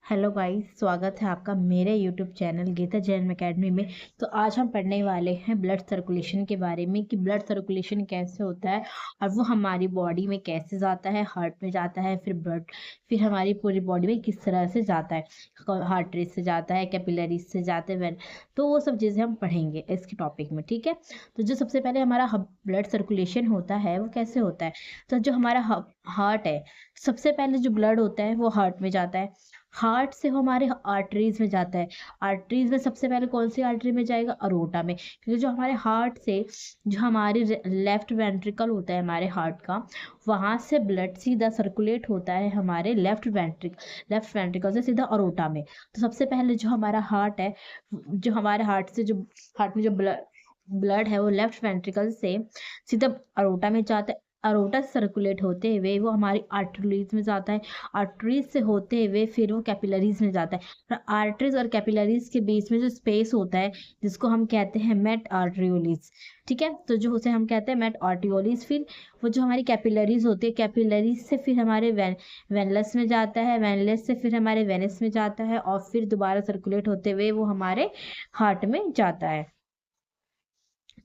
Hello guys, स्वागत है आपका मेरे YouTube channel Geeta Jain academy में। तो आज हम पढ़ने वाले हैं ब्लड सर्कुलेशन के बारे में कि ब्लड सर्कुलेशन कैसे होता है और वो हमारी बॉडी में कैसे जाता है। हार्ट में जाता है, फिर हमारी पूरी बॉडी में किस तरह से जाता है। हार्ट रेस से जाता है, कैपिलरीज से जाते हैं। तो वो सब चीज़ें हम पढ़ेंगे इसके टॉपिक में, ठीक है। तो जो सबसे पहले हमारा ब्लड सर्कुलेशन होता है वो कैसे होता है। तो जो हमारा हार्ट है, सबसे पहले जो ब्लड होता है वो हार्ट में जाता है। हार्ट से वो हमारे आर्टरीज में जाता है। आर्टरीज में सबसे पहले कौन सी आर्टरी में जाएगा? अरोटा में। क्योंकि जो हमारे हार्ट से जो हमारी लेफ्ट वेंट्रिकल होता है हमारे हार्ट का, वहाँ से ब्लड सीधा सर्कुलेट होता है हमारे लेफ्ट वेंट्रिकल से सीधा अरोटा में। तो सबसे पहले जो हमारा हार्ट है, जो हमारे हार्ट में जो ब्लड है वो लेफ्ट वेंट्रिकल से सीधा अरोटा में जाता है। अरोटा से सर्कुलेट होते हुए वो हमारी आर्टरीज में जाता है। आर्टरीज से होते हुए फिर वो कैपिलरीज में जाता है। और आर्टरीज और कैपिलरीज के बीच में जो स्पेस होता है जिसको हम कहते हैं मेट आर्टरियोलिस, ठीक है। तो जो उसे हम कहते हैं मेट आर्टियोलिस, फिर वो जो हमारी कैपिलरीज होती है, कैपिलरीज से फिर हमारे वेनलस में जाता है, वेनलस से फिर हमारे वेनस में जाता है और फिर दोबारा सर्कुलेट होते हुए वो हमारे हार्ट में जाता है।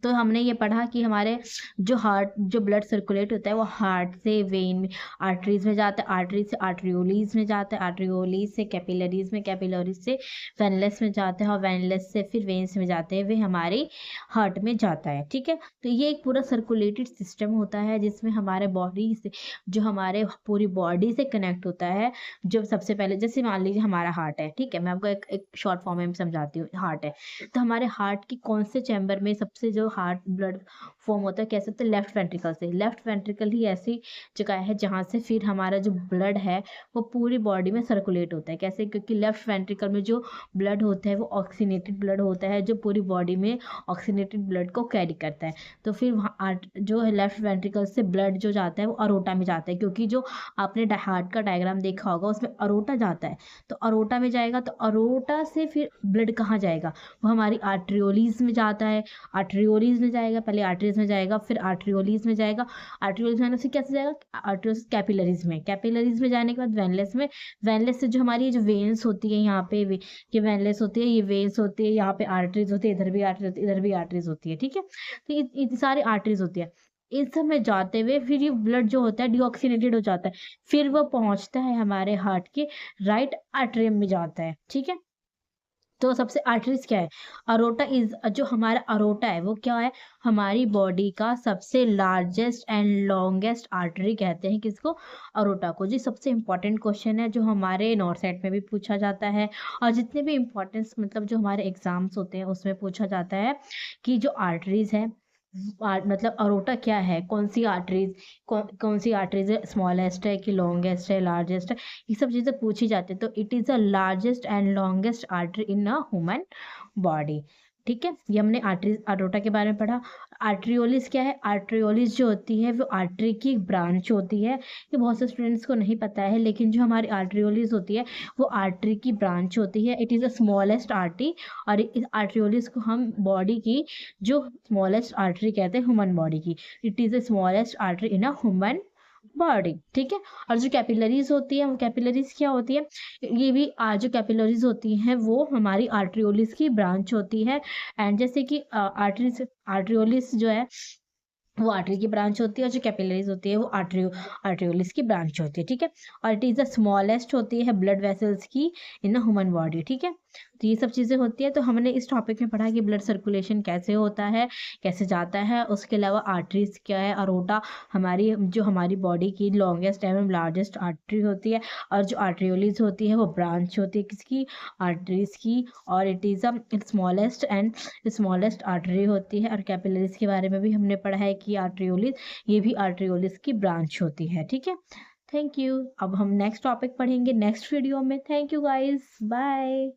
तो हमने ये पढ़ा कि हमारे जो ब्लड सर्कुलेट होता है वो हार्ट से वेन में, आर्टरीज में जाता है, आर्टरीज से आर्ट्रियोलीज में जाता है, आर्ट्रियोलीज से कैपिलरीज में, कैपिलरीज से वेनलेस में जाता है और वेनलेस से फिर वेन्स में जाते हैं, वे हमारे हार्ट में जाता है, ठीक है। तो ये एक पूरा सर्कुलेटेड सिस्टम होता है जिसमें हमारे बॉडी से जो हमारे पूरी बॉडी से कनेक्ट होता है। जो सबसे पहले जैसे मान लीजिए हमारा हार्ट है, ठीक है, मैं आपको एक शॉर्ट फॉर्म में समझाती हूँ। हार्ट है तो हमारे हार्ट की कौन से चैम्बर में सबसे जो हार्ट ब्लड फॉर्म होता है, कह सकते हैं लेफ्ट वेंट्रिकल से। लेफ्ट वेंट्रिकल ही ऐसी जगह है जहाँ से फिर हमारा जो ब्लड है वो पूरी बॉडी में सर्कुलेट होता है। कैसे? क्योंकि लेफ्ट वेंट्रिकल में जो ब्लड होता है वो ऑक्सीनेटेड ब्लड होता है, जो पूरी बॉडी में ऑक्सीनेटेड ब्लड को कैरी करता है। तो फिर वहाँ जो है लेफ्ट वेंट्रिकल से ब्लड जो जाता है वो अरोटा में जाता है। क्योंकि जो आपने हार्ट का डायग्राम देखा होगा उसमें अरोटा जाता है, तो अरोटा में जाएगा। तो अरोटा से फिर ब्लड कहाँ जाएगा? वो हमारी आर्ट्रियोलीज में जाता है। आर्ट्रियोलीज में जाएगा, पहले आर्टरीज में जाएगा, फिर आर्ट्रियोलीज में जाएगा। आर्ट्रियोलीज में से कैसे जाएगा? आर्ट्रियोस कैपिलरीज में। कैपिलरीज में जाने के बाद वेनलेस में। वेनलेस से जो हमारी जो वेन्स होती है यहाँ पे ये वेनलेस होती है, ये वेन्स होती है, यहाँ पे आर्टरीज होती है, इधर भी आर्टरीज होती है, इधर भी आर्टरीज होती है, ठीक है। तो ये सारी आर्टरीज होती है। इस सब में जाते हुए फिर ये ब्लड जो होता है डिऑक्सीनेटेड हो जाता है। फिर वो पहुंचता है हमारे हार्ट के राइट आर्टरियम में जाता है, ठीक है। तो सबसे आर्टरीज क्या है? अरोटा इज जो हमारा अरोटा है वो क्या है? हमारी बॉडी का सबसे लार्जेस्ट एंड लॉन्गेस्ट आर्टरी कहते हैं किसको? अरोटा को। जी सबसे इंपॉर्टेंट क्वेश्चन है जो हमारे नॉर्थ सेट में भी पूछा जाता है और जितने भी इंपॉर्टेंस मतलब जो हमारे एग्जाम्स होते हैं उसमें पूछा जाता है कि जो आर्टरीज है मतलब अरोटा क्या है, कौन सी आर्टरीज है, स्मॉलेस्ट है कि लॉन्गेस्ट है, लार्जेस्ट है, ये सब चीज़ें पूछी जाती है। तो it is the largest and longest artery in a human body, ठीक है। ये हमने आर्टरी अरोटा के बारे में पढ़ा। आर्ट्रियोलिस क्या है? आर्ट्रियोलिस जो होती है वो आर्टरी की ब्रांच होती है। ये बहुत से स्टूडेंट्स को नहीं पता है, लेकिन जो हमारी आर्ट्रियोलिस होती है वो आर्टरी की ब्रांच होती है। It is the smallest artery और इस आर्ट्रियोलिस को हम बॉडी की जो स्मॉलेस्ट आर्टरी कहते हैं ह्यूमन बॉडी की। It is the smallest artery in a human body, ठीक है। और जो कैपिलरीज होती है वो कैपिलरीज क्या होती है? ये भी जो कैपिलरीज होती हैं वो हमारी आर्ट्रियोलिस की ब्रांच होती है। एंड जैसे कि आर्ट्रियोलिस जो है वो आर्टरी की ब्रांच होती है और जो कैपिलरीज होती है वो आर्ट्रियोलिस की ब्रांच होती है, ठीक है। और इट इज़ द स्मॉलेस्ट होती है ब्लड वेसल्स की इन द ह्यूमन बॉडी, ठीक है। तो ये सब चीज़ें होती है। तो हमने इस टॉपिक में पढ़ा कि ब्लड सर्कुलेशन कैसे होता है, कैसे जाता है। उसके अलावा आर्टरीज क्या है? अरोटा हमारी बॉडी की लॉन्गेस्ट एवं लार्जेस्ट आर्टरी होती है और जो आर्ट्रियोलिस होती है वो ब्रांच होती है किसकी? आर्टरीज की। और it is a smallest artery होती है। और कैपिलरीज के बारे में भी हमने पढ़ा है कि आर्ट्रियोलिस, ये भी आर्ट्रियोलिस की ब्रांच होती है, ठीक है। Thank you. अब हम नेक्स्ट टॉपिक पढ़ेंगे नेक्स्ट वीडियो में। Thank you guys, bye.